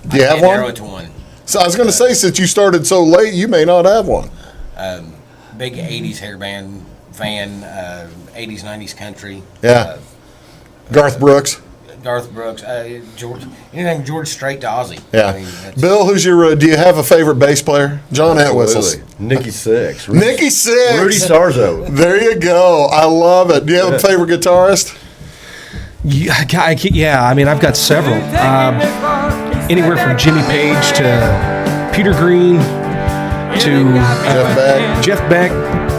Do you have one? Narrow it to one. So I was going to say, since you started so late, you may not have one. Big 80s hair band fan, 80s, 90s country. Yeah. Garth Brooks. Anything George Strait to Ozzy. Yeah. I mean, Bill, who's your? Do you have a favorite bass player? John Entwistle's. Nikki Sixx. Nikki Sixx. Rudy Sarzo. There you go. I love it. Do you have a favorite guitarist? Yeah, I mean, I've got several. Anywhere from Jimmy Page to Peter Green to Jeff Beck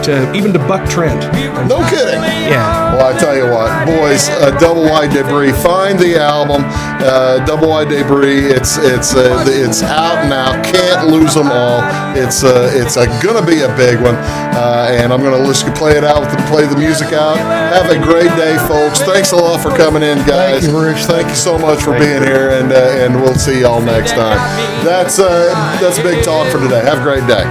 to even to Buck Trent. No kidding. Yeah. Well, I tell you what, boys, Doublewide Debris. Find the album, Doublewide Debris. It's out now. Can't lose them all. It's gonna be a big one, and I'm gonna play it out, play the music out. Have a great day, folks. Thanks a lot for coming in, guys. Thank you, Rich. Thank you so much for being here, and we'll see y'all next time. That's Big Talk for today. Have a great day.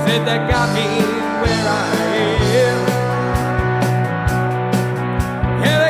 said that got me